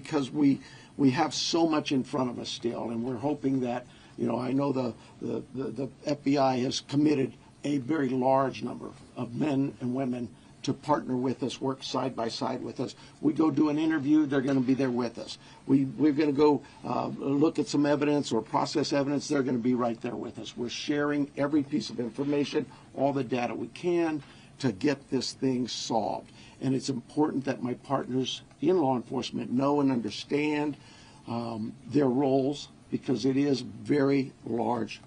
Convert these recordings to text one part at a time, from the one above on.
because we have so much in front of us still, and we're hoping that, you know, I know the FBI has committed a very large number of men and women to partner with us, work side by side with us. We go do an interview, they're going to be there with us. We're going to go look at some evidence or process evidence, they're going to be right there with us. We're sharing every piece of information, all the data we can to get this thing solved. And it's important that my partners in law enforcement know and understand their roles, because it is very large,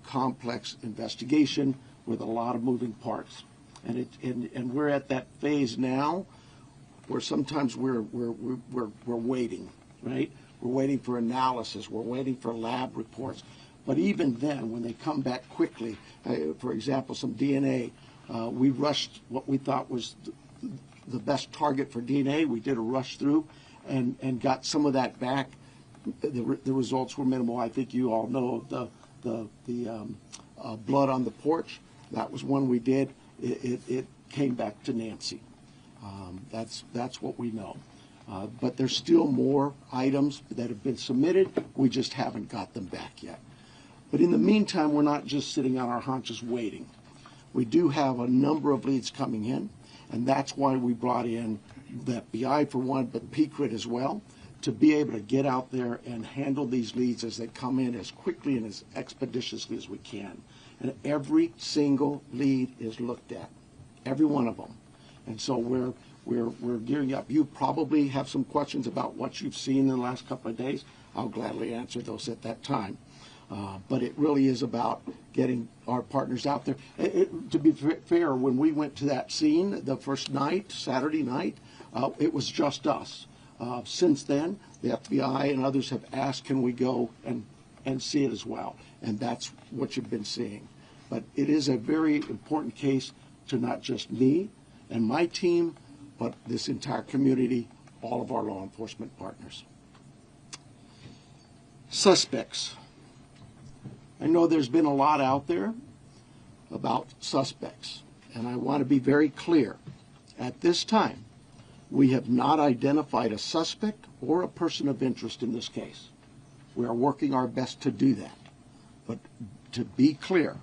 complex investigation with a lot of moving parts. And we're at that phase now where sometimes we're waiting, right? We're waiting for analysis. We're waiting for lab reports. But even then, when they come back quickly, for example, some DNA, we rushed what we thought was the best target for DNA. We did a rush through and got some of that back. The results were minimal. I think you all know the blood on the porch. That was one we did. It came back to Nancy. That's what we know. But there's still more items that have been submitted. We just haven't got them back yet. But in the meantime, we're not just sitting on our haunches waiting. We do have a number of leads coming in, and that's why we brought in the FBI for one, but PCRIT as well, to be able to get out there and handle these leads as they come in as quickly and as expeditiously as we can. And every single lead is looked at, every one of them. And so we're gearing up. You probably have some questions about what you've seen in the last couple of days. I'll gladly answer those at that time. But it really is about getting our partners out there. To be fair, when we went to that scene the first night, Saturday night, it was just us. Since then, the FBI and others have asked, can we go and see it as well? And that's what you've been seeing. But it is a very important case to not just me and my team, but this entire community, all of our law enforcement partners. Suspects. I know there's been a lot out there about suspects, and I want to be very clear. At this time, we have not identified a suspect or a person of interest in this case. We are working our best to do that. But to be clear,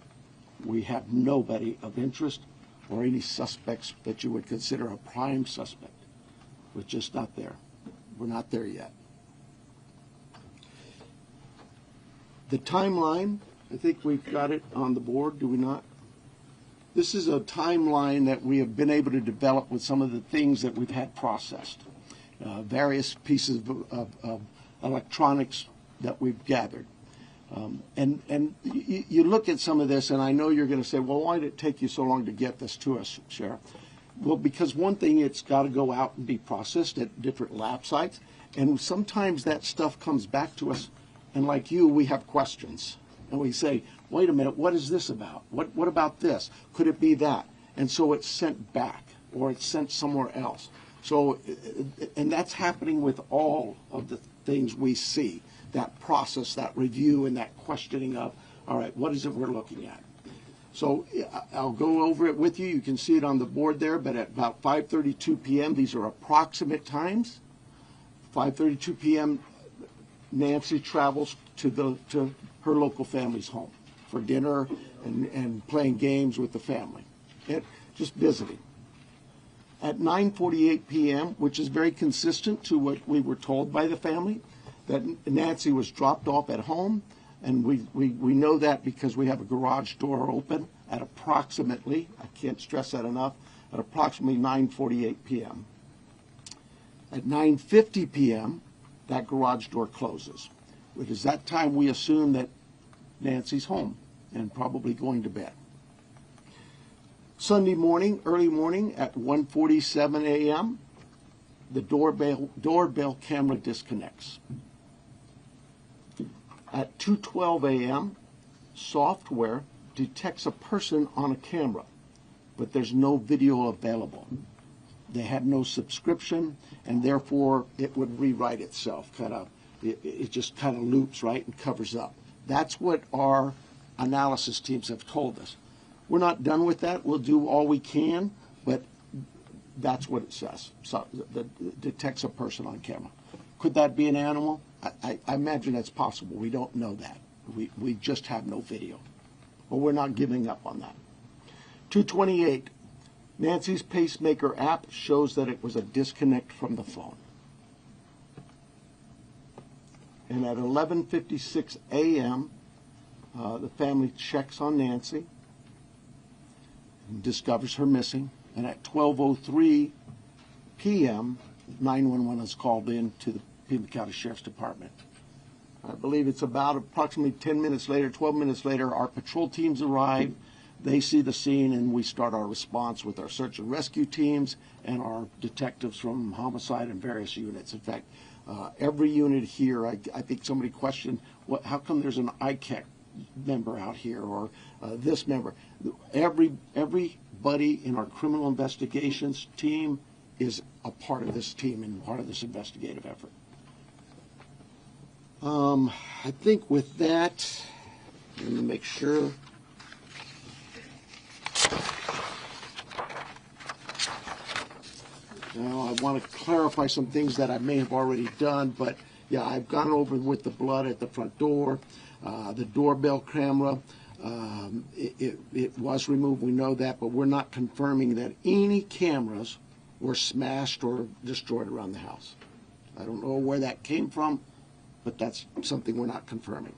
we have nobody of interest or any suspects that you would consider a prime suspect. We're just not there. We're not there yet. The timeline, I think we've got it on the board, do we not? This is a timeline that we have been able to develop with some of the things that we've had processed. Various pieces of electronics that we've gathered. And you look at some of this, and I know you're going to say, well, why did it take you so long to get this to us, Sheriff? Well, because one thing, it's got to go out and be processed at different lab sites, and sometimes that stuff comes back to us, and like you, we have questions. And we say, wait a minute, what is this about? What about this? Could it be that? And so it's sent back, or it's sent somewhere else. So, and that's happening with all of the things we see, that process, that review, and that questioning of, all right, what is it we're looking at? So I'll go over it with you. You can see it on the board there, but at about 5:32 p.m., these are approximate times. 5:32 p.m., Nancy travels to her local family's home for dinner and playing games with the family, just visiting. At 9:48 p.m., which is very consistent to what we were told by the family, that Nancy was dropped off at home, and we know that because we have a garage door open at approximately, I can't stress that enough, at approximately 9:48 p.m. At 9:50 p.m., that garage door closes. It is that time we assume that Nancy's home and probably going to bed. Sunday morning, early morning at 1:47 a.m., the doorbell camera disconnects. At 2:12 a.m., software detects a person on a camera, but there's no video available. They had no subscription, and therefore it would rewrite itself. It just kind of loops, right, and covers up. That's what our analysis teams have told us. We're not done with that. We'll do all we can, but that's what it says. So that detects a person on camera. Could that be an animal? I imagine that's possible. We don't know that. We just have no video. But we're not giving up on that. 228. Nancy's pacemaker app shows that it was a disconnect from the phone. And at 11:56 a.m., the family checks on Nancy and discovers her missing. And at 12:03 p.m., 911 is called in to the Pima County Sheriff's Department. I believe it's about approximately 10 minutes later, 12 minutes later, our patrol teams arrive. They see the scene, and we start our response with our search and rescue teams and our detectives from homicide and various units. In fact, every unit here, I think somebody questioned, how come there's an ICAC member out here or this member? Everybody in our criminal investigations team is a part of this team and part of this investigative effort. I think with that, let me make sure. Now, I want to clarify some things that I may have already done, but yeah, I've gone over with the blood at the front door, the doorbell camera. It was removed, we know that, but we're not confirming that any cameras were smashed or destroyed around the house. I don't know where that came from, but that's something we're not confirming.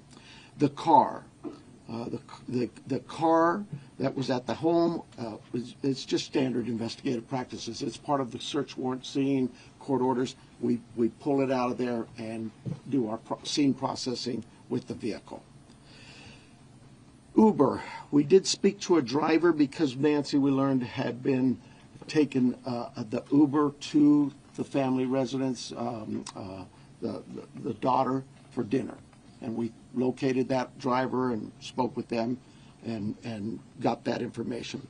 The car. The car that was at the home, it's just standard investigative practices. It's part of the search warrant scene, court orders. We pull it out of there and do our scene processing with the vehicle. Uber. We did speak to a driver because Nancy, we learned, had been taken the Uber to the family residence, the daughter, for dinner. And we located that driver and spoke with them and got that information.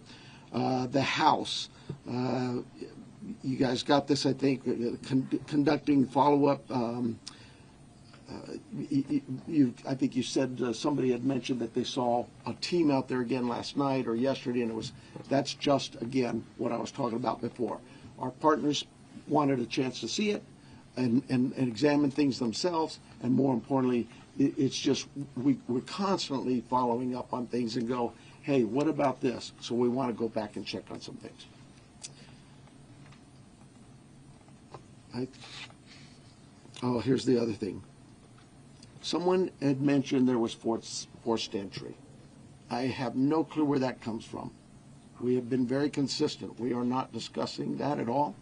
The house, you guys got this, I think, conducting follow-up. I think you said somebody had mentioned that they saw a team out there again last night or yesterday, and that's just, again, what I was talking about before. Our partners wanted a chance to see it and examine things themselves, and more importantly, it's just we're constantly following up on things and go, hey, what about this? So we want to go back and check on some things. Oh, here's the other thing. Someone had mentioned there was forced entry. I have no clue where that comes from. We have been very consistent. We are not discussing that at all,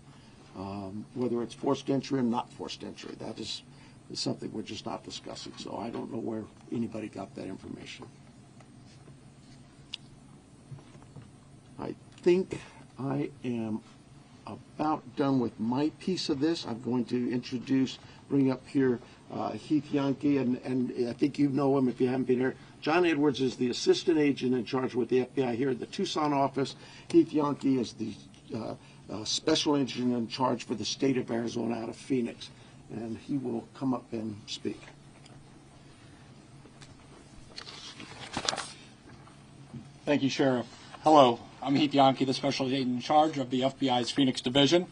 whether it's forced entry or not forced entry. That is something we're just not discussing. So I don't know where anybody got that information. I think I am about done with my piece of this. I'm going to bring up here Heath Yankee, and I think you know him if you haven't been here. John Edwards is the assistant agent in charge with the FBI here at the Tucson office. Heath Yankee is the special agent in charge for the state of Arizona out of Phoenix. And he will come up and speak. Thank you, Sheriff. Hello, I'm Heath Yankee, the special agent in charge of the FBI's Phoenix Division.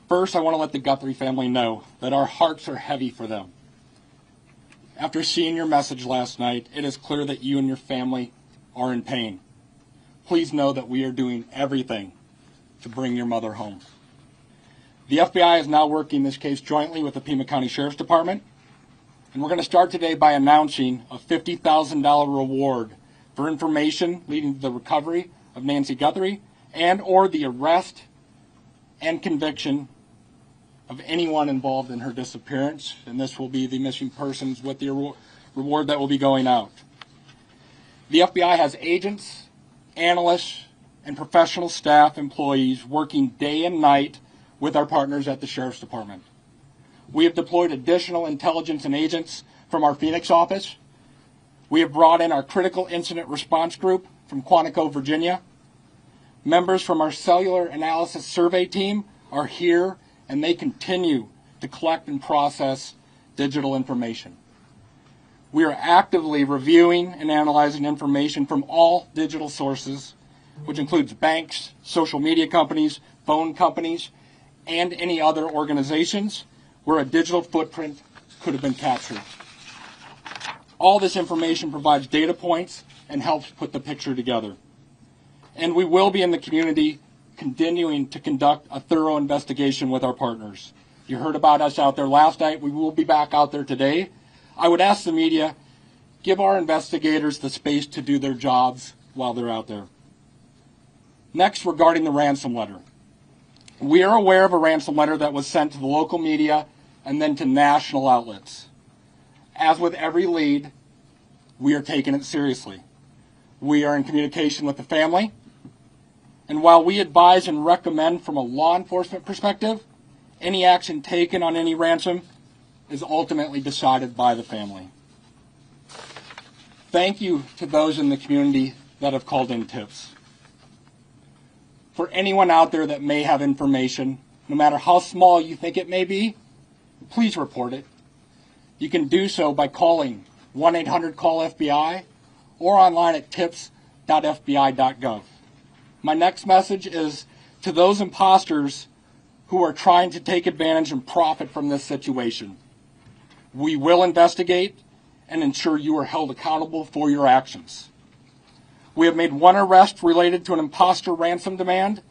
First, I want to let the Guthrie family know that our hearts are heavy for them. After seeing your message last night, it is clear that you and your family are in pain. Please know that we are doing everything to bring your mother home. The FBI is now working this case jointly with the Pima County Sheriff's Department, and we're going to start today by announcing a $50,000 reward for information leading to the recovery of Nancy Guthrie and or the arrest and conviction of anyone involved in her disappearance, and this will be the missing persons with the reward that will be going out. The FBI has agents, analysts, and professional staff employees working day and night with our partners at the Sheriff's Department. We have deployed additional intelligence and agents from our Phoenix office. We have brought in our Critical Incident Response Group from Quantico, Virginia. Members from our Cellular Analysis Survey team are here, and they continue to collect and process digital information. We are actively reviewing and analyzing information from all digital sources, which includes banks, social media companies, phone companies, and any other organizations where a digital footprint could have been captured. All this information provides data points and helps put the picture together. And we will be in the community continuing to conduct a thorough investigation with our partners. You heard about us out there last night. We will be back out there today. I would ask the media, give our investigators the space to do their jobs while they're out there. Next, regarding the ransom letter. We are aware of a ransom letter that was sent to the local media and then to national outlets. As with every lead, we are taking it seriously. We are in communication with the family, and while we advise and recommend from a law enforcement perspective, any action taken on any ransom is ultimately decided by the family. Thank you to those in the community that have called in tips. For anyone out there that may have information, no matter how small you think it may be, please report it. You can do so by calling 1-800-CALL-FBI or online at tips.fbi.gov. My next message is to those imposters who are trying to take advantage and profit from this situation. We will investigate and ensure you are held accountable for your actions. We have made one arrest related to an imposter ransom demand,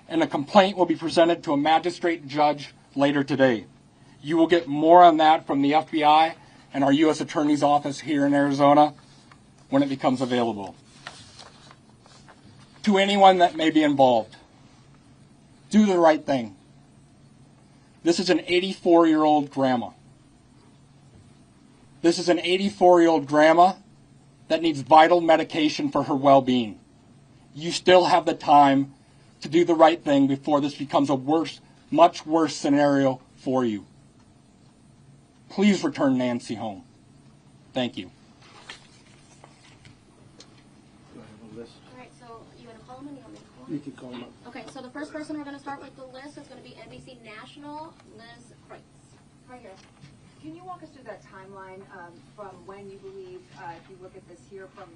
and a complaint will be presented to a magistrate judge later today. You will get more on that from the FBI and our U.S. Attorney's Office here in Arizona when it becomes available. To anyone that may be involved, do the right thing. This is an 84-year-old grandma. This is an 84-year-old grandma that needs vital medication for her well-being. You still have the time to do the right thing before this becomes a much worse scenario for you. Please return Nancy home. Thank you. All right, so you want to call them and you want me to call them? You can call them up. Okay, so the first person we're going to start with the list is going to be NBC National, Liz Kreitz. Right here. Can you walk us through that timeline from when you believe, if you look at this here, from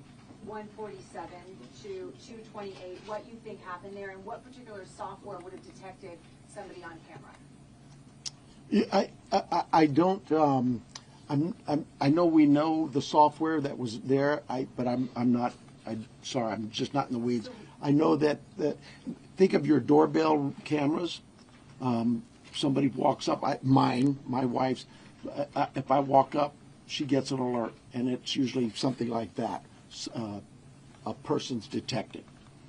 147 to 228, what you think happened there, and what particular software would have detected somebody on camera? I don't. I know we know the software that was there. But I'm not. I'm sorry. I'm just not in the weeds. I know that. Think of your doorbell cameras. Somebody walks up. My wife's. If I walk up, she gets an alert, and it's usually something like that. A person's detected.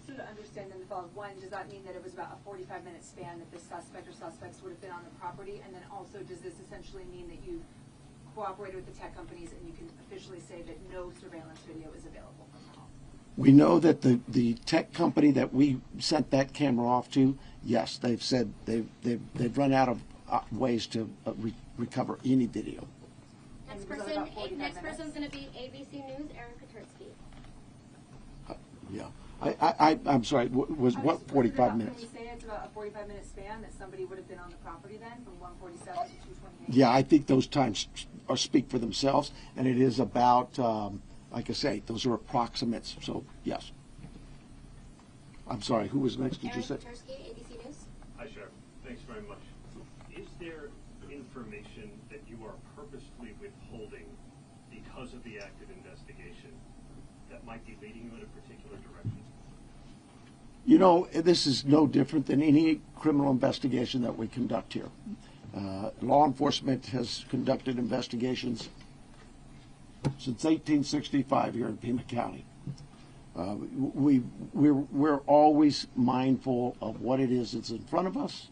So to understand then the following, one, does that mean that it was about a 45-minute span that the suspect or suspects would have been on the property? And then also, does this essentially mean that you cooperated with the tech companies and you can officially say that no surveillance video is available from the home? We know that the tech company that we sent that camera off to, yes, they've said they've run out of ways to recover any video. Next person's going to be ABC News, Aaron Katursky. Yeah. I'm sorry, was what 45 minutes? Can we say it's about a 45-minute span that somebody would have been on the property then, from 147 to 228? Yeah, I think those times speak for themselves, and it is about, like I say, those are approximates, so yes. I'm sorry, who was next, did you say? Aaron Katursky, ABC News. Hi, Sheriff. Thanks very much. Is there information that you are purposefully withholding because of the active investigation that might be leading you in a particular direction? You know, this is no different than any criminal investigation that we conduct here. Law enforcement has conducted investigations since 1865 here in Pima County. We're always mindful of what it is that's in front of us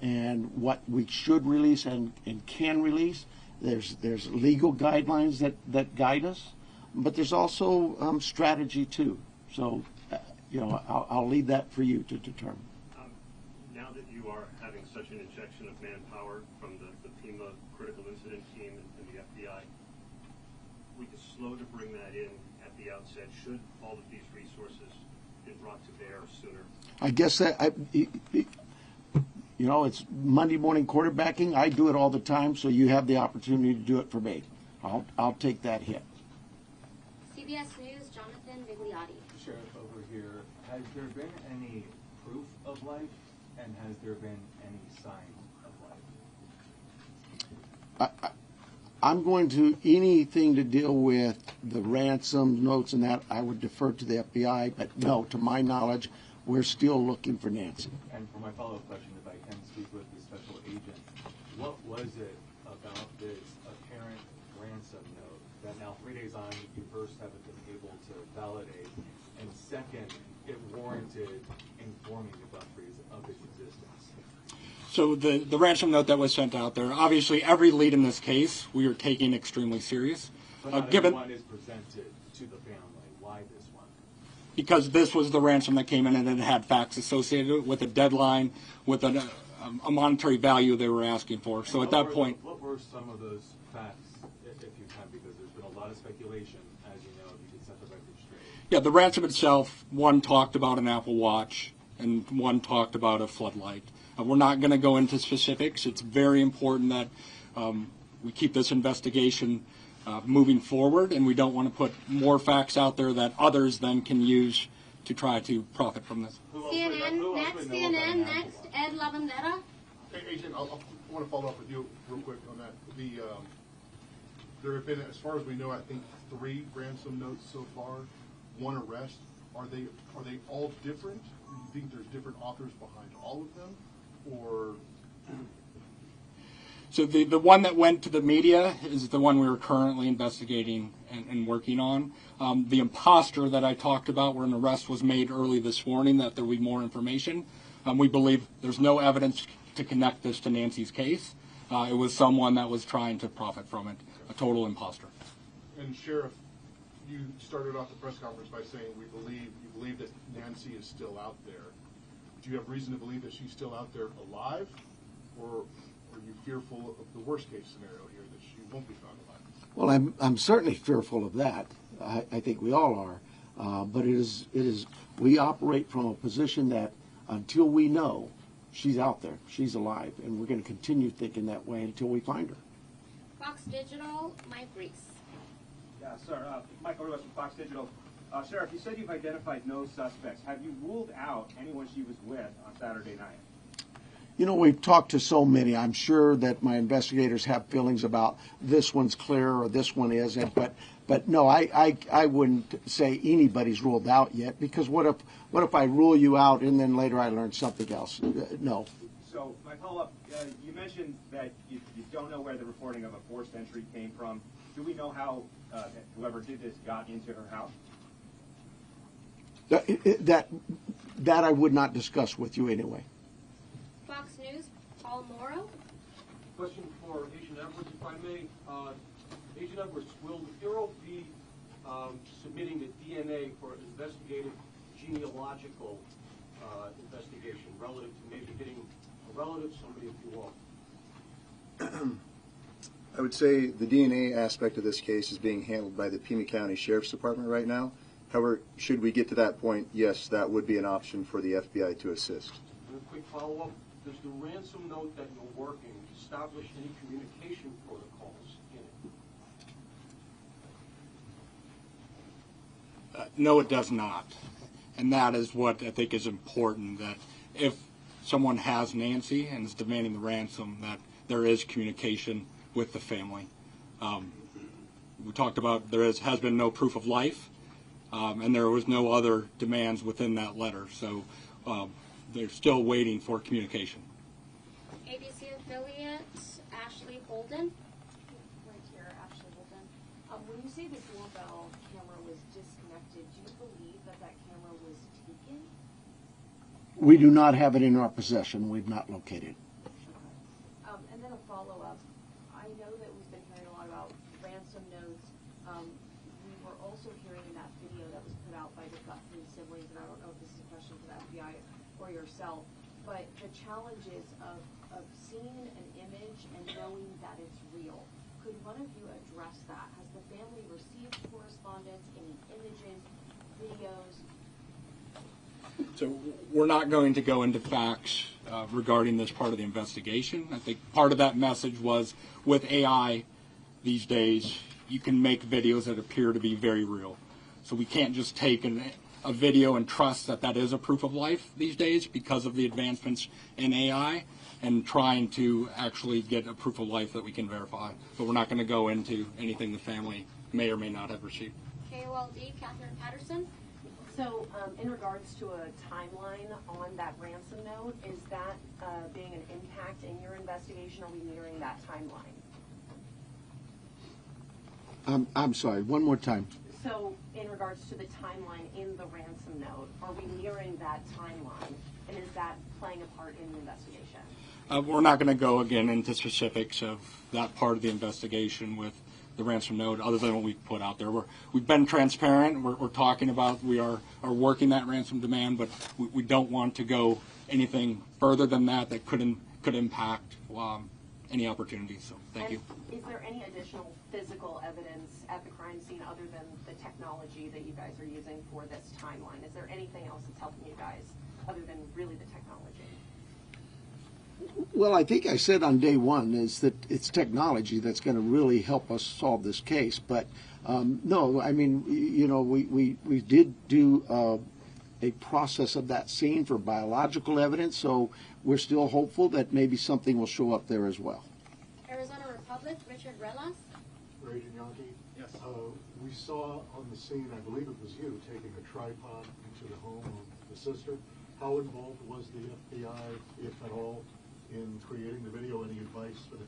and what we should release and can release. There's legal guidelines that guide us, but there's also strategy too. So, you know, I'll leave that for you to determine. Now that you are having such an injection of manpower from the Pima Critical Incident Team and the FBI, we could slow to bring that in at the outset. Should all of these resources be brought to bear sooner? I guess that you know, it's Monday morning quarterbacking. I do it all the time, so you have the opportunity to do it for me. I'll take that hit. CBS News, Jonathan Vigliotti. Sheriff, over here, has there been any proof of life, and has there been any sign of life? I'm going to, anything to deal with the ransom notes and that, I would defer to the FBI, but no, to my knowledge, we're still looking for Nancy. And for my follow-up question, if I can speak with the special agent, what was it about this apparent ransom note that now 3 days on you first haven't been able to validate, and second, it warranted informing the Guthries of its existence? So the ransom note that was sent out there, obviously every lead in this case we are taking extremely serious. But not Given everyone is presented to the family. Why this one? because this was the ransom that came in and it had facts associated with a deadline, with a monetary value they were asking for. So at that point, What were some of those facts, if you can, because there's been a lot of speculation, as you know, if you could set the record straight. yeah, the ransom itself, one talked about an Apple Watch and one talked about a floodlight. We're not going to go into specifics. It's very important that we keep this investigation moving forward, and we don't want to put more facts out there that others then can use to try to profit from this. CNN, next, CNN, next, Ed Lavandera. Hey, Agent, I want to follow up with you real quick on that. There have been, as far as we know, I think 3 ransom notes so far, 1 arrest. Are they all different? Do you think there's different authors behind all of them, or? So the one that went to the media is the one we are currently investigating and working on. The imposter that I talked about, where an arrest was made early this morning, that there will be more information. We believe there's no evidence to connect this to Nancy's case. It was someone that was trying to profit from it, a total imposter. And Sheriff, you started off the press conference by saying you believe that Nancy is still out there. Do you have reason to believe that she's still out there alive, or are you fearful of the worst case scenario here, that she won't be found alive? Well, I'm certainly fearful of that. I think we all are. But it is we operate from a position that until we know she's out there, she's alive, and we're going to continue thinking that way until we find her. Fox Digital, Mike Reese. Yeah, sir. Michael Rose from Fox Digital. Sheriff, you said you've identified no suspects. Have you ruled out anyone she was with on Saturday night? You know, we've talked to so many. I'm sure that my investigators have feelings about this one's clear or this one isn't. But no, I wouldn't say anybody's ruled out yet, because what if I rule you out and then later I learn something else? No. So my follow-up, you mentioned that you don't know where the reporting of a forced entry came from. Do we know how whoever did this got into her house? That I would not discuss with you anyway. Fox News, Paul Morrow. Question for Agent Edwards, if I may. Agent Edwards, will the Bureau be submitting the DNA for investigative genealogical investigation relative to maybe getting a relative, somebody if you will? I would say the DNA aspect of this case is being handled by the Pima County Sheriff's Department right now. However, should we get to that point, yes, that would be an option for the FBI to assist. And a quick follow-up, does the ransom note that you're working establish any communication protocols in it? No, it does not. And that is what I think is important, that if someone has Nancy and is demanding the ransom, that there is communication with the family. We talked about has been no proof of life, and there was no other demands within that letter. So they're still waiting for communication. ABC affiliate, Ashley Holden. Right here, Ashley Holden. When you say the doorbell camera was disconnected, do you believe that camera was taken? We do not have it in our possession. We've not located it. And then a follow-up. I know that we've been hearing a lot about ransom notes. We were also hearing in that video that was put out by the Guthrie siblings, and I don't know if this is a question for the FBI or yourself, but the challenges of seeing an image and knowing that it's real. Could one of you address that? Has the family received correspondence, any images, videos? So we're not going to go into facts regarding this part of the investigation. I think part of that message was, with AI these days, you can make videos that appear to be very real. So we can't just take a video and trust that is a proof of life these days because of the advancements in AI. and trying to actually get a proof of life that we can verify. But we're not going to go into anything the family may or may not have received. KOLD, Catherine Patterson. So, in regards to a timeline on that ransom note, is that being an impact in your investigation? Are we nearing that timeline? I'm sorry, one more time. So, in regards to the timeline in the ransom note, are we nearing that timeline? And is that playing a part in the investigation? We're not going to go again into specifics of that part of the investigation with the ransom note, other than what we've put out there. We've been transparent. We're talking about we are working that ransom demand, but we don't want to go anything further than that could impact any opportunities. So thank you. Is there any additional physical evidence at the crime scene other than the technology that you guys are using for this timeline? Is there anything else that's helping you guys other than really the technology? Well, I think I said on day one is that it's technology that's going to really help us solve this case. But no, I mean, you know, we did do a process of that scene for biological evidence, so we're still hopeful that maybe something will show up there as well. Arizona Republic, Richard Relas. Agent Yankee? Yes. We saw on the scene, I believe it was you, taking a tripod into the home of the sister. How involved was the FBI, if at all, in creating the video? Any advice for the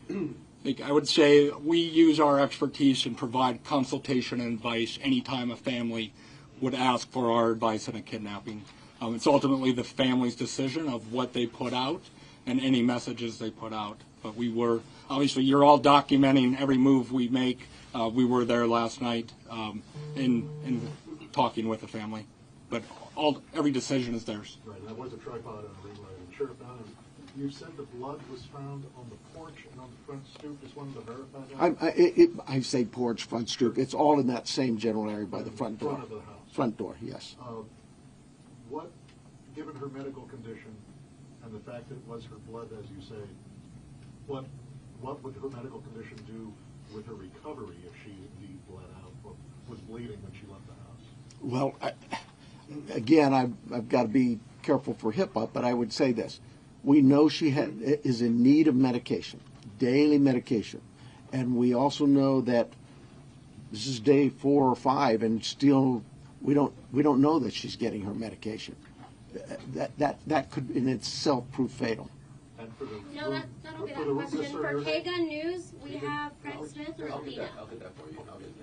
family? I would say we use our expertise and provide consultation and advice anytime a family would ask for our advice on a kidnapping. It's ultimately the family's decision of what they put out and any messages they put out. But we were, obviously, you're all documenting every move we make. We were there last night in talking with the family. But every decision is theirs. Right, and that was a tripod on a ring light. And Sheriff Allen, you said the blood was found on the porch and on the front stoop. Just wanted to verify that? I say porch, front stoop. It's all in that same general area by the front door. Front of the house. Front door, yes. What, given her medical condition and the fact that it was her blood, as you say, what would her medical condition do with her recovery if she indeed bled out or was bleeding when she left the house? Well, again, I've got to be careful for HIPAA, but I would say this. We know she is in need of medication, daily medication. And we also know that this is day 4 or 5, and still we don't know that she's getting her medication. That could in itself prove fatal. And for the No, that'll be that question. For KGUN News, we have Craig Smith or Athena. I'll get that for you. I'll get it.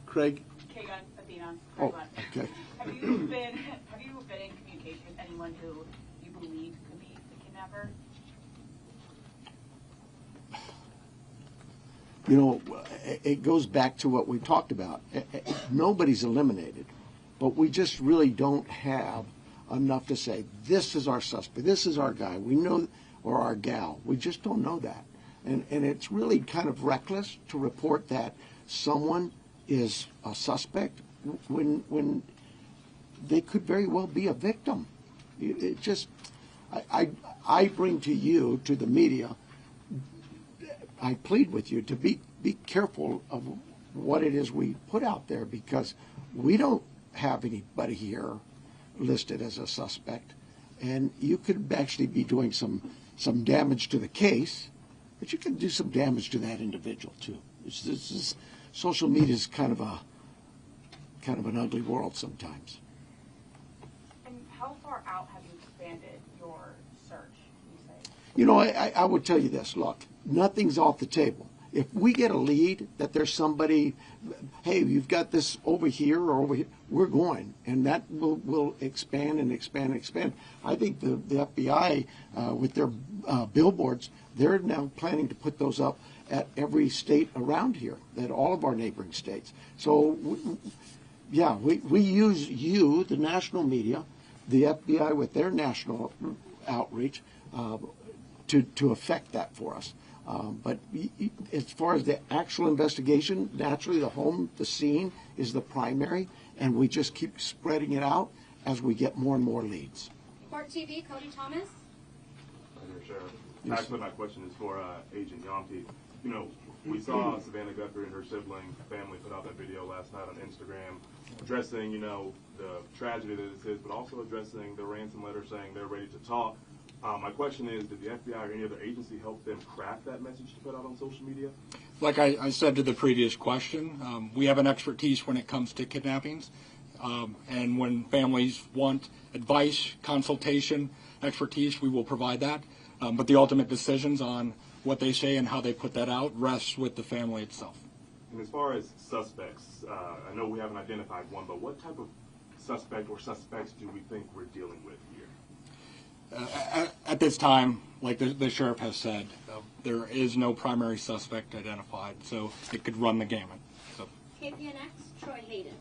Craig? KGUN, Athena. Oh, okay. Have you been in communication with anyone who you believe could be the kidnapper? You know, it goes back to what we talked about. Nobody's eliminated, but we just really don't have enough to say, this is our suspect, this is our guy, we know, or our gal. We just don't know that. And it's really kind of reckless to report that someone is a suspect when they could very well be a victim. It just, I bring to you, to the media, I plead with you to be careful of what it is we put out there, because we don't have anybody here listed as a suspect, and you could actually be doing some damage to the case, but you can do some damage to that individual too. Social media is kind of an ugly world sometimes. And how far out have you expanded your search, you say? You know, I would tell you this, look, nothing's off the table. If we get a lead that there's somebody, hey, you've got this over here or over here, we're going. And that will expand and expand and expand. I think the FBI, with their billboards, they're now planning to put those up at every state around here, at all of our neighboring states. So, yeah, we use you, the national media, the FBI with their national outreach, to affect that for us. But as far as the actual investigation, naturally the scene is the primary, and we just keep spreading it out as we get more and more leads. Court TV, Cody Thomas. Hi there, Sheriff. Yes. Actually, my question is for Agent Yankee. You know, we saw Savannah Guthrie and her sibling family put out that video last night on Instagram addressing, you know, the tragedy that this is, but also addressing the ransom letter saying they're ready to talk. My question is, did the FBI or any other agency help them craft that message to put out on social media? Like I said to the previous question, we have an expertise when it comes to kidnappings. And when families want advice, consultation, expertise, we will provide that. But the ultimate decisions on what they say and how they put that out rests with the family itself. And as far as suspects, I know we haven't identified one, but what type of suspect or suspects do we think we're dealing with here? At this time, like the sheriff has said, there is no primary suspect identified, so it could run the gamut. So. KPNX, Troy Hayden.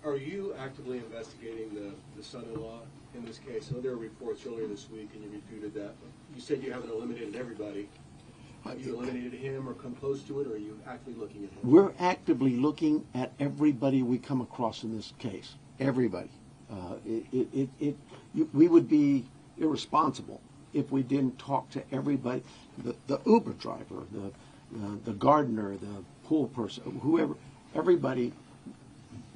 Are you actively investigating the son-in-law in this case? I know there were reports earlier this week, and you refuted that. You said you haven't eliminated everybody. Have you eliminated him or come close to it, or are you actively looking at him? We're actively looking at everybody we come across in this case. Everybody. We would be irresponsible if we didn't talk to everybody. The Uber driver, the gardener, the pool person, whoever, everybody.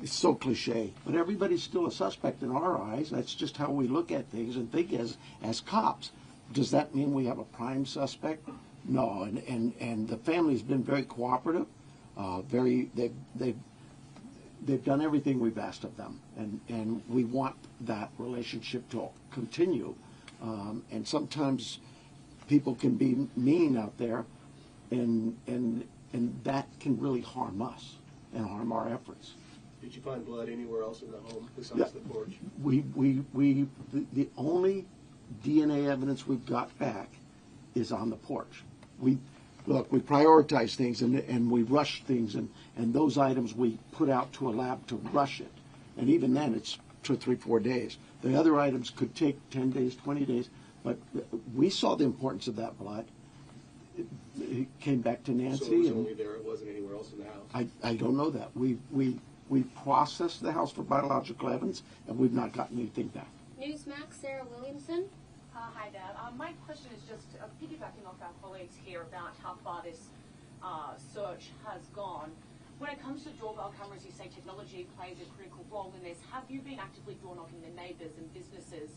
It's so cliche, but everybody's still a suspect in our eyes. That's just how we look at things and think as cops. Does that mean we have a prime suspect? No, and the family's been very cooperative. They've done everything we've asked of them, and we want that relationship to continue. And sometimes people can be mean out there, and that can really harm us and harm our efforts. Did you find blood anywhere else in the home besides the porch? The only DNA evidence we've got back is on the porch. We prioritize things and we rush things, and those items we put out to a lab to rush it. And even then, it's 2, 3, 4 days. The other items could take 10 days, 20 days, but we saw the importance of that blood. It came back to Nancy. So it was only there, it wasn't anywhere else in the house? I don't know that. We processed the house for biological evidence, and we've not gotten anything back. Newsmax, Sarah Williamson. Hi, Dad. My question is just piggybacking off our colleagues here about how far this search has gone. When it comes to doorbell cameras, you say technology plays a critical role in this. Have you been actively door knocking the neighbors and businesses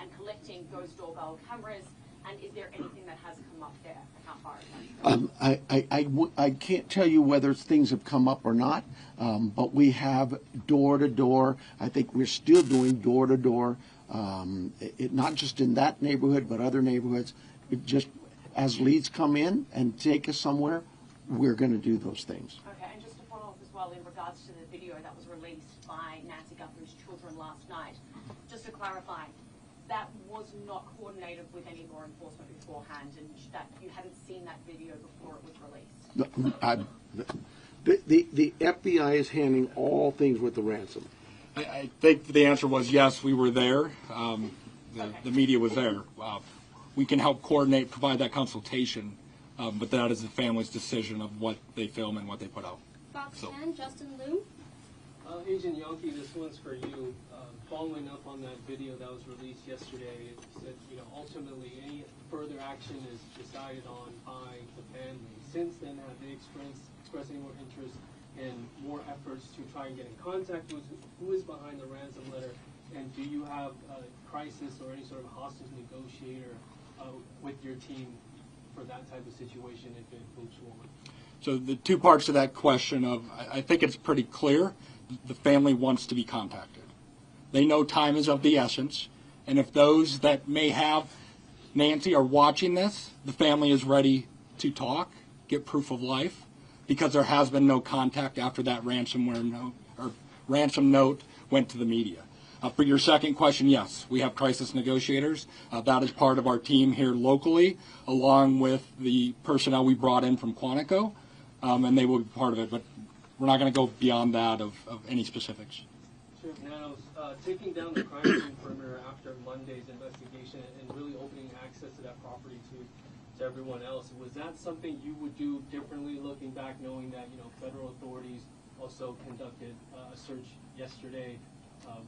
and collecting those doorbell cameras? And is there anything that has come up there? How far is that? I can't tell you whether things have come up or not, but we have door-to-door. I think we're still doing door-to-door, not just in that neighborhood, but other neighborhoods. Just as leads come in and take us somewhere, we're going to do those things. Okay, and just to follow up as well in regards to the video that was released by Nancy Guthrie's children last night, just to clarify, that was not coordinated with any law enforcement beforehand, and that you hadn't seen that video before it was released? The FBI is handling all things with the ransom. I think the answer was yes, we were there. The media was there. We can help coordinate, provide that consultation, but that is the family's decision of what they film and what they put out. Fox 10, Justin Liu. Agent Yankee, this one's for you. Following up on that video that was released yesterday, it said, ultimately any further action is decided on by the family. Since then, have they expressed any more interest and more efforts to try and get in contact with who is behind the ransom letter? And do you have a crisis or any sort of hostage negotiator with your team for that type of situation if it moves forward? So the two parts to that question I think it's pretty clear. The family wants to be contacted. They know time is of the essence, and if those that may have Nancy are watching this, the family is ready to talk, get proof of life, because there has been no contact after that ransom note went to the media. For your second question, yes, we have crisis negotiators. That is part of our team here locally, along with the personnel we brought in from Quantico, and they will be part of it, but we're not going to go beyond that of any specifics. Sure. Now, taking down the crime scene perimeter after Monday's investigation and really opening access to that property to everyone else, was that something you would do differently looking back, knowing that federal authorities also conducted a search yesterday?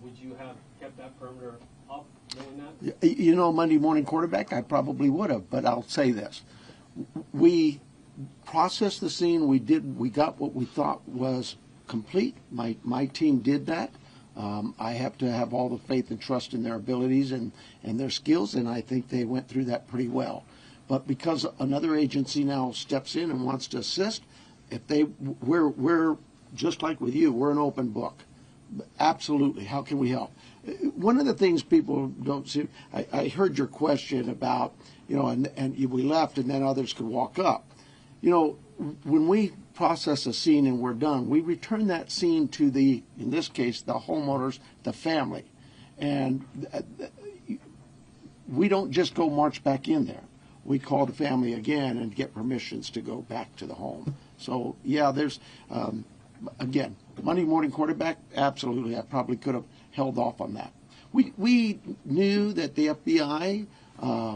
Would you have kept that perimeter up, knowing that? Monday morning quarterback, I probably would have, but I'll say this. We processed the scene. We got what we thought was complete. My team did that. I have to have all the faith and trust in their abilities and their skills, and I think they went through that pretty well. But because another agency now steps in and wants to assist, we're just like with you, we're an open book. Absolutely. How can we help? One of the things people don't see, I heard your question about, and we left and then others could walk up. When we process a scene and we're done, we return that scene to in this case, the homeowners, the family. And we don't just go march back in there. We call the family again and get permissions to go back to the home. So, yeah, there's, again, Monday morning quarterback, absolutely. I probably could have held off on that. We knew that the FBI,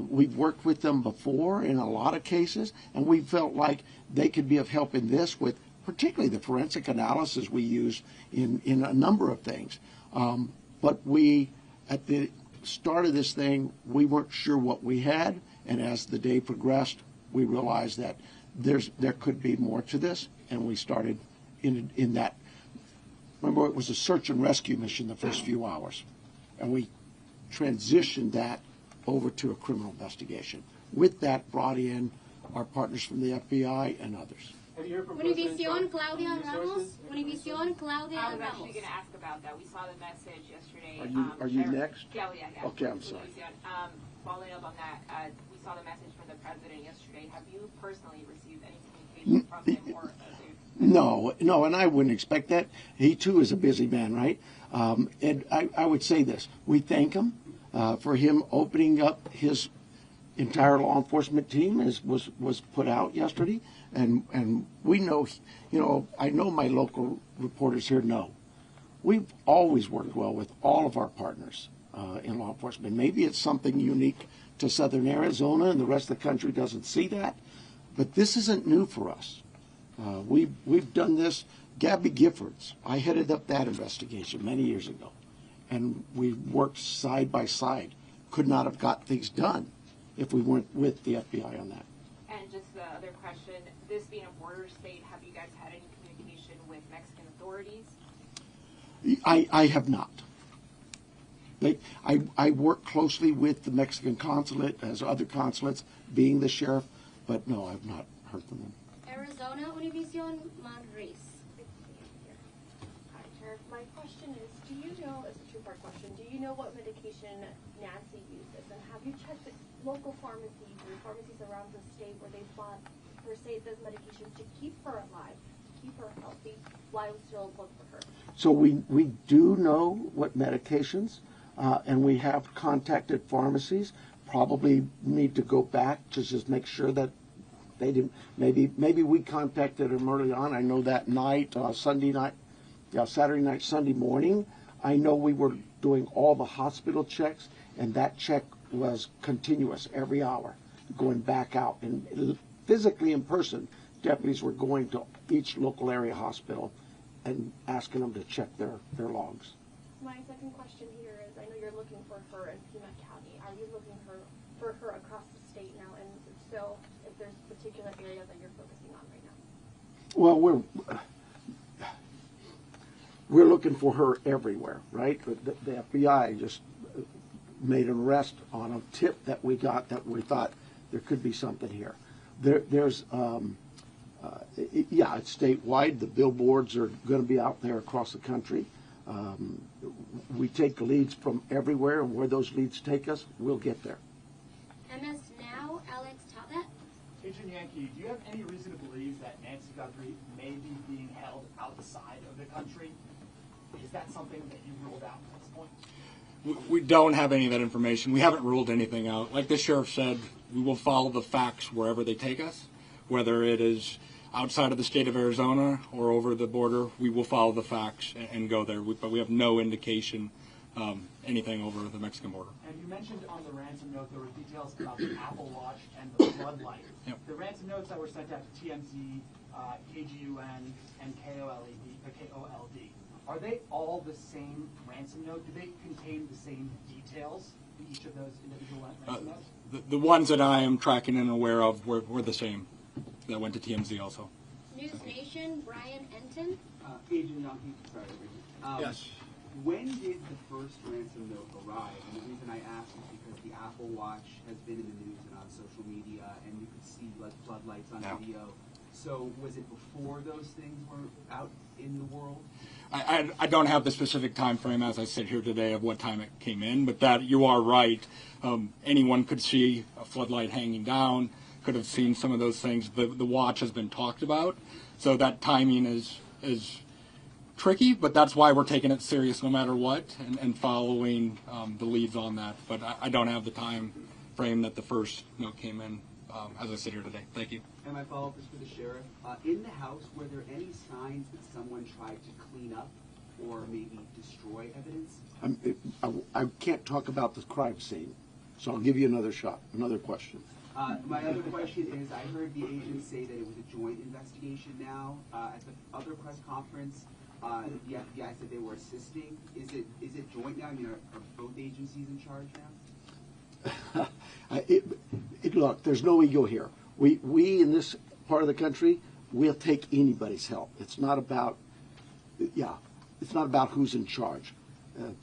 we've worked with them before in a lot of cases, and we felt like they could be of help in this with particularly the forensic analysis we use in a number of things. But at the start of this thing, we weren't sure what we had, and as the day progressed, we realized that there could be more to this, and we started in that. Remember, it was a search and rescue mission the first few hours, and we transitioned that over to a criminal investigation. With that, brought in our partners from the FBI and others. Univision, Claudia Ramos. Univision, Claudia I was Ramos. actually going to ask about that. We saw the message yesterday. Are you next? Yeah. Okay, I'm sorry. Following up on that, we saw the message from the president yesterday. Have you personally received any communication from him or No, and I wouldn't expect that. He too is a busy man, right? And I would say this: we thank him for him opening up his entire law enforcement team, as was put out yesterday, and we know, I know my local reporters here know. We've always worked well with all of our partners in law enforcement. Maybe it's something unique to Southern Arizona, and the rest of the country doesn't see that, but this isn't new for us. We've done this. Gabby Giffords, I headed up that investigation many years ago, and we worked side by side. Could not have got things done if we weren't with the FBI on that. And just the other question, this being a border state, have you guys had any communication with Mexican authorities? I have not. I work closely with the Mexican consulate, as other consulates, being the sheriff, but no, I've not heard from them. Arizona, Univision, Madrid. Hi, Sheriff. My question is, do you know, it's a two-part question, do you know what medication Nancy uses? And have you checked with local pharmacies or pharmacies around the state where they bought, per se, this medication to keep her alive, keep her healthy, while still look for her? So we do know what medications, and we have contacted pharmacies. Probably need to go back to just make sure that they didn't. Maybe we contacted them early on. I know that night, Saturday night, Sunday morning. I know we were doing all the hospital checks, and that check was continuous every hour, going back out. And physically in person, deputies were going to each local area hospital and asking them to check their logs. My second question here is, I know you're looking for her in Pima County. Are you looking for her across the state now? And if so, if there's particular areas that you're focusing on right now? Well, we're looking for her everywhere, right? The FBI just made an arrest on a tip that we got that we thought there could be something here. There's it's statewide. The billboards are going to be out there across the country. We take leads from everywhere, and where those leads take us, we'll get there. MS Now, Alex Talbot. Agent Yankee, do you have any reason to believe that Nancy Guthrie may be being held outside of the country? Is that something that you ruled out at this point? We don't have any of that information. We haven't ruled anything out. Like the sheriff said, we will follow the facts wherever they take us, whether it is outside of the state of Arizona or over the border. We will follow the facts and go there, but we have no indication anything over the Mexican border. And you mentioned on the ransom note there were details about the Apple Watch and the floodlight. Yep. The ransom notes that were sent out to TMZ, KGUN, and KOLD, are they all the same ransom note? Do they contain the same details in each of those individual ransom notes? The ones that I am tracking and aware of were the same that went to TMZ also. News Nation, Brian Enton. Agent Yankee, sorry. Yes. When did the first ransom note arrive? And the reason I ask is because the Apple Watch has been in the news and on social media, and you could see like floodlights on video. So was it before those things were out in the world? I don't have the specific time frame as I sit here today of what time it came in, but that you are right. Anyone could see a floodlight hanging down, could have seen some of those things. The watch has been talked about, so that timing is tricky, but that's why we're taking it serious no matter what and following the leads on that. But I don't have the time frame that the first note came in as I sit here today. Thank you. And my follow-up is for the sheriff. In the house, were there any signs that someone tried to clean up or maybe destroy evidence? I can't talk about the crime scene, so I'll give you another shot, another question. My other question is, I heard the agents say that it was a joint investigation now. At the other press conference, the FBI said they were assisting. Is it joint now? I mean, are both agencies in charge now? Look, there's no ego here. We in this part of the country, we'll take anybody's help. It's not about, it's not about who's in charge.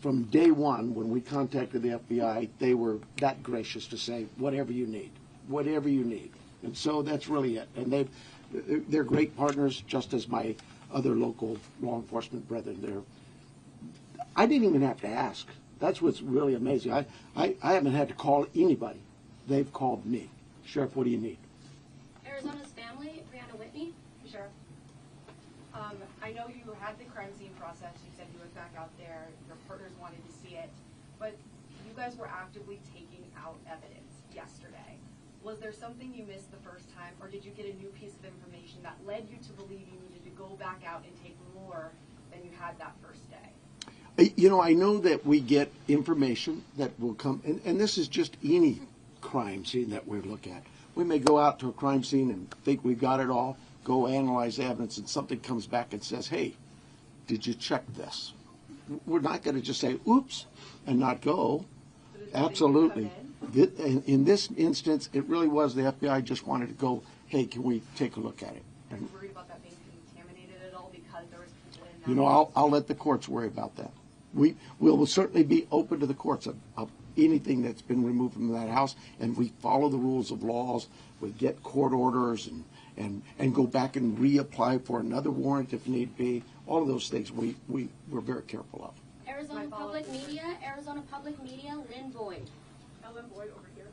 From day one, when we contacted the FBI, they were that gracious to say, whatever you need, whatever you need. And so that's really it. And they're great partners, just as my other local law enforcement brethren. I didn't even have to ask. That's what's really amazing. I haven't had to call anybody. They've called me. Sheriff, what do you need? Arizona's family, Brianna Whitney. Sheriff, I know you had the crime scene process. You said you went back out there. Your partners wanted to see it. But you guys were actively taking out evidence yesterday. Was there something you missed the first time, or did you get a new piece of information that led you to believe you needed to go back out and take more than you had that first day? You know, I know that we get information that will come, and this is just any crime scene that we look at. We may go out to a crime scene and think we've got it all, go analyze evidence, and something comes back and says, hey, did you check this? We're not going to just say, oops, and not go. Absolutely. In this instance, it really was the FBI just wanted to go, hey, can we take a look at it? Are you worried about that being contaminated at all because there was people in that? You know, I'll let the courts worry about that. We will certainly be open to the courts of anything that's been removed from that house, and we follow the rules of laws. We get court orders and go back and reapply for another warrant if need be. All of those things we're very careful of. Arizona Public Media, Lynn Boyd. Ellen Boyd over here.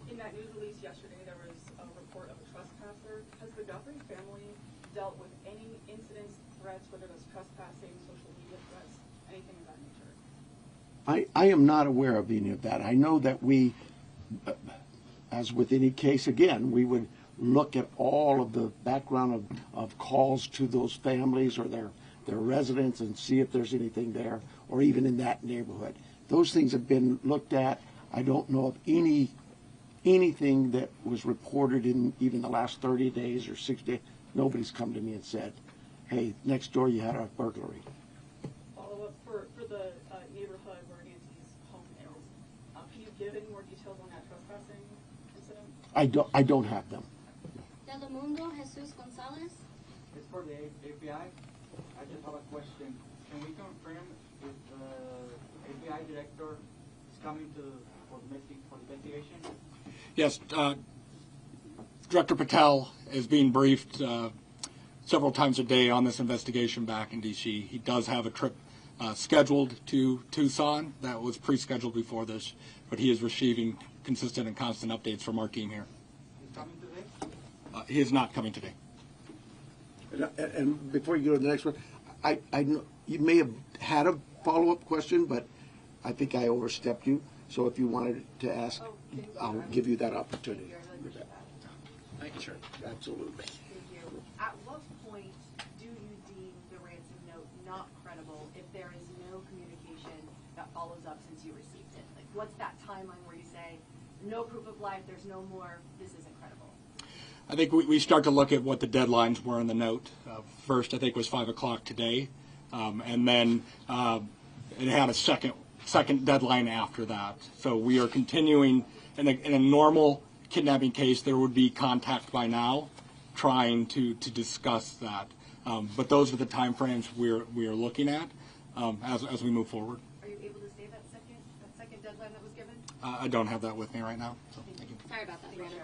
In that news release yesterday, there was a report of a trespasser. Has the Guthrie family dealt with any incidents, threats, whether it was trespassing, social media threats, anything of that nature? I am not aware of any of that. I know that we, as with any case, again, we would look at all of the background of calls to those families or their residents and see if there's anything there, or even in that neighborhood. Those things have been looked at. I don't know of anything that was reported in even the last 30 days or 60 days. Nobody's come to me and said, hey, next door you had a burglary. Follow-up for the neighborhood where Nancy's home is. Can you give any more details on that trespassing incident? I don't have them. Telemundo, Jesus Gonzalez. It's for the FBI. I just have a question. Can we confirm if the FBI director is coming for the investigation? Yes, Director Patel is being briefed several times a day on this investigation back in D.C. He does have a trip scheduled to Tucson that was pre-scheduled before this, but he is receiving consistent and constant updates from our team here. He's coming today? He is not coming today. And before you go to the next one, I know you may have had a follow-up question, but I think I overstepped you. So if you wanted to ask, I'll give you that opportunity. Thank you, sir. Absolutely. Thank you. At what point do you deem the ransom note not credible if there is no communication that follows up since you received it? Like, what's that timeline where you say, no proof of life, there's no more, this isn't credible? I think we start to look at what the deadlines were in the note. First, I think, was 5 o'clock today, and then it had a second deadline after that. So we are continuing. In a normal kidnapping case, there would be contact by now, trying to discuss that. But those are the time frames we are looking at. as we move forward. Are you able to say that second deadline that was given? I don't have that with me right now. So thank you. Sorry about that, Brandon.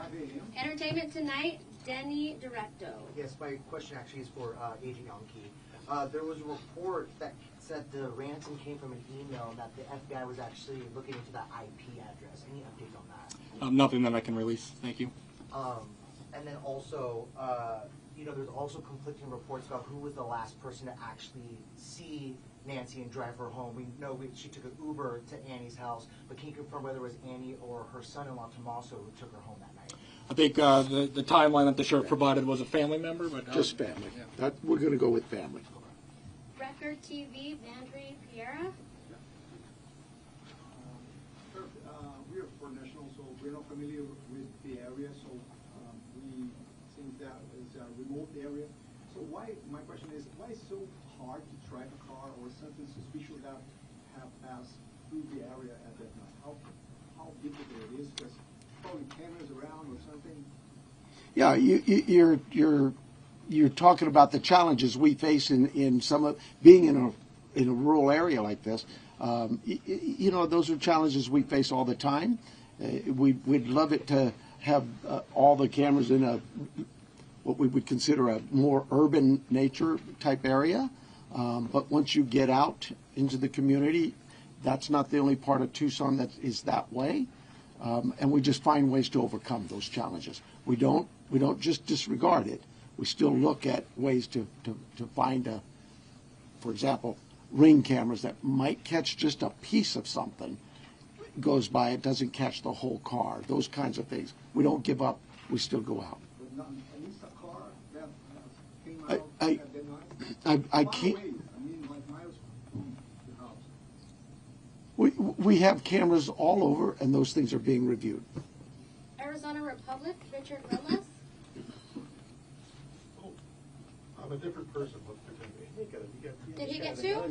Entertainment Tonight, Denny Directo. Yes, my question actually is for Agent Yonke. There was a report that said the ransom came from an email and that the FBI was actually looking into that IP address. Any updates on that? Nothing that I can release. Thank you. And then also, there's also conflicting reports about who was the last person to actually see Nancy and drive her home. We know she took an Uber to Annie's house, but can you confirm whether it was Annie or her son-in-law Tommaso who took her home that night? I think the timeline that the sheriff provided was a family member, but just family. We're going to go with family. Record TV, Vandry Piera. Sir, we are for national, so we're not familiar with the area, so we think that is a remote area. So my question is, why is it so hard to track a car or something suspicious that have passed through the area at that night? How difficult it is, because probably cameras around or something. Yeah, you're talking about the challenges we face in some of being in a rural area like this. Those are challenges we face all the time. We'd love it to have all the cameras in what we would consider a more urban nature type area. But once you get out into the community, that's not the only part of Tucson that is that way. And we just find ways to overcome those challenges. We don't just disregard it. We still look at ways to find, for example, ring cameras that might catch just a piece of something. Goes by, it doesn't catch the whole car. Those kinds of things. We don't give up. We still go out. But not, at least a car that came out at that night. I can't. I mean, like miles from the house. We have cameras all over, and those things are being reviewed. Arizona Republic, Richard Willis. I'm a different person. Did he get two?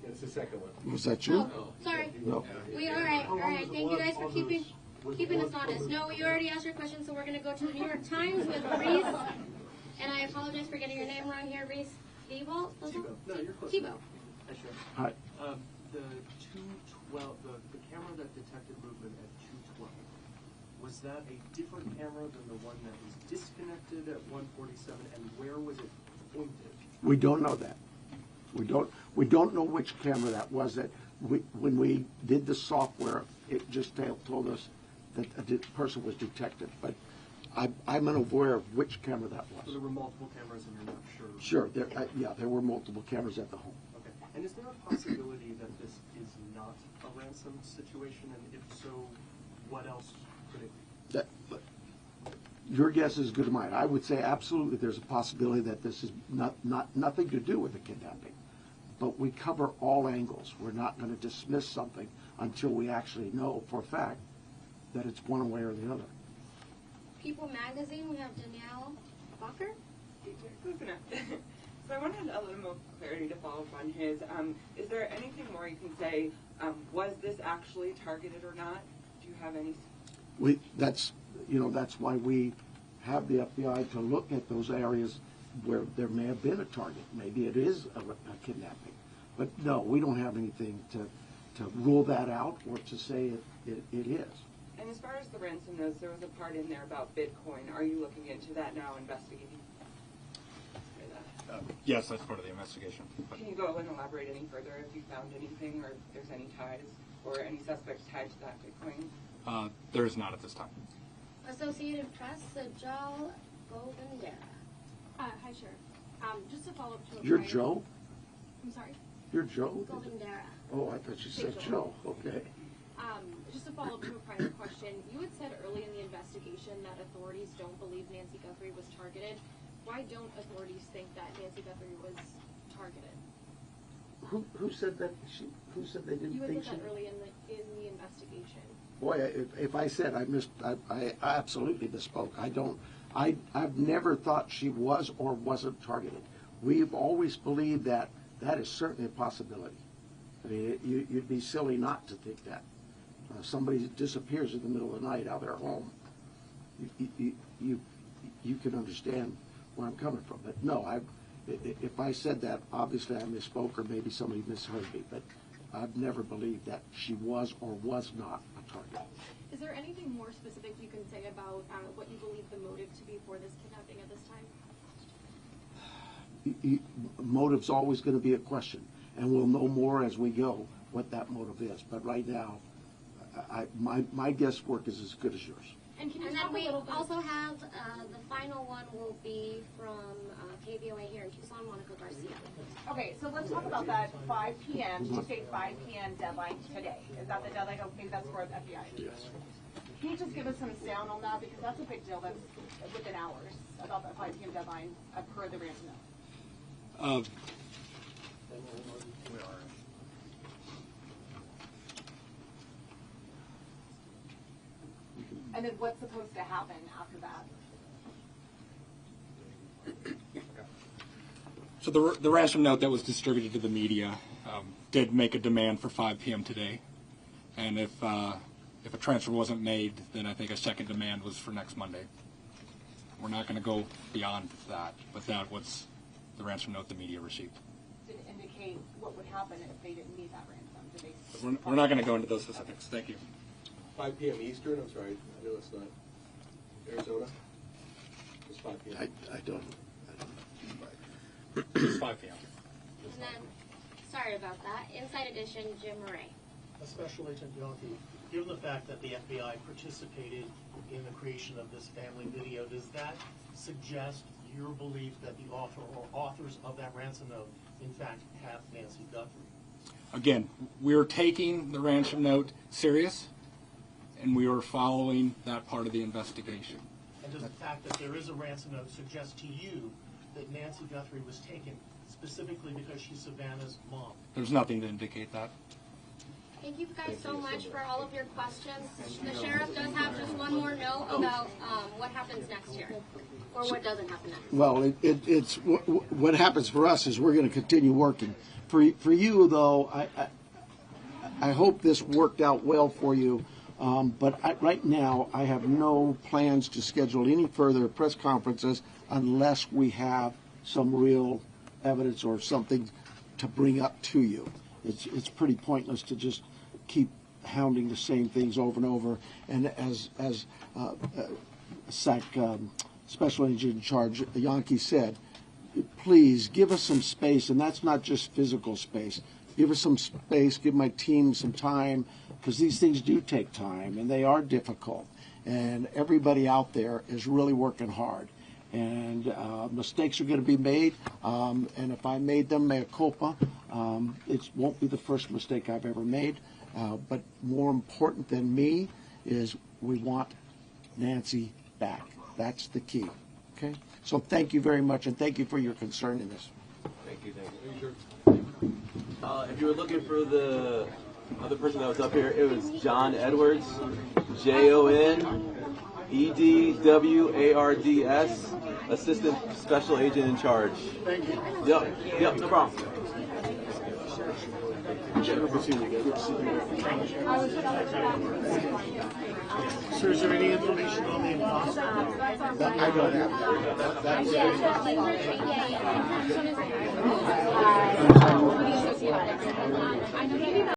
It's the second one. Was that you? Oh, sorry. No. All right. Thank you guys for keeping us honest. No, you already asked your question, so we're going to go to the New York Times with Reese. And I apologize for getting your name wrong here, Reese. Thibault? No, you're close. Thibault. Hi. The 212, the camera that detected movement at 212, was that a different camera than the one that was disconnected at 147, and where was it pointed? We don't know that. We don't know which camera that was. When we did the software, it just told us that a person was detected. But I'm unaware of which camera that was. So there were multiple cameras, and you're not sure. Sure. There were multiple cameras at the home. Okay. And is there a possibility that this is not a ransom situation? And if so, what else could it be? Your guess is as good as mine. I would say absolutely there's a possibility that this is nothing to do with the kidnapping. But we cover all angles. We're not going to dismiss something until we actually know for a fact that it's one way or the other. People Magazine, we have Danielle Walker. So I wanted a little more clarity to follow up on his. Is there anything more you can say? Was this actually targeted or not? Do you have any? That's why we have the FBI to look at those areas where there may have been a target. Maybe it is a kidnapping. But no, we don't have anything to rule that out or to say it is. And as far as the ransom notes, there was a part in there about Bitcoin. Are you looking into that now, investigating? Yes, that's part of the investigation. Can you go and elaborate any further if you found anything or if there's any ties or any suspects tied to that Bitcoin? There is not at this time. Associated Press, Sajal Govindara. Hi, Sheriff. Just to follow up to a You're prior- Joe? I'm sorry? You're Joe? Govindara. Oh, I thought you said Joe. Okay. Just to follow up to a prior question, you had said early in the investigation that authorities don't believe Nancy Guthrie was targeted. Why don't authorities think that Nancy Guthrie was targeted? Who said that? Who said they didn't You had think said she? that early in the investigation. Boy, if I said I missed, I absolutely misspoke. I've never thought she was or wasn't targeted. We've always believed that is certainly a possibility. I mean, you'd be silly not to think that. Somebody disappears in the middle of the night out of their home. You can understand where I'm coming from. But no, if I said that, obviously I misspoke or maybe somebody misheard me, but I've never believed that she was or was not a target. Is there anything more specific you can say about what you believe the motive to be for this kidnapping at this time? Motive's always going to be a question, and we'll know more as we go what that motive is. But right now, my guesswork is as good as yours. And then we also have the final one will be from KVOA here in Tucson, Monica Garcia. Okay, so let's talk about that 5 p.m. Tuesday 5 p.m. deadline today. Is that the deadline? I think that's for the FBI. Yes. Can you just give us some sound on that? Because that's a big deal. That's within hours about that 5 p.m. deadline per the ransom note. And then what's supposed to happen after that? So the ransom note that was distributed to the media did make a demand for 5 p.m. today, and if a transfer wasn't made, then I think a second demand was for next Monday. We're not going to go beyond that, but that was the ransom note the media received. Did it indicate what would happen if they didn't meet that ransom? Did they We're not going to go into those specifics. Thank you. 5 p.m. Eastern, I'm sorry, I know it's not Arizona. It's 5 p.m. I don't. It's 5 p.m. And then, sorry about that, Inside Edition, Jim Murray. Special Agent Yankee, given the fact that the FBI participated in the creation of this family video, does that suggest your belief that the author or authors of that ransom note, in fact, have Nancy Guthrie? Again, we're taking the ransom note serious, and we are following that part of the investigation. And does the fact that there is a ransom note suggest to you that Nancy Guthrie was taken specifically because she's Savannah's mom? There's nothing to indicate that. Thank you guys so much for all of your questions. The sheriff does have just one more note about what happens next year, or what doesn't happen next. Well, it's what happens for us is we're going to continue working. For you, though, I hope this worked out well for you. But right now, I have no plans to schedule any further press conferences unless we have some real evidence or something to bring up to you. It's pretty pointless to just keep hounding the same things over and over. And as Special Agent in Charge Yankee said, please give us some space, and that's not just physical space. Give us some space, give my team some time, because these things do take time, and they are difficult. And everybody out there is really working hard. And mistakes are going to be made, and if I made them, mea culpa. It won't be the first mistake I've ever made. But more important than me is we want Nancy back. That's the key. Okay? So thank you very much, and thank you for your concern in this. Thank you. If you were looking for the other person that was up here, it was John Edwards, JONEDWARDS, Assistant Special Agent in Charge. Thank you. Yep, no problem. So is there any information on the imposter? I don't have that.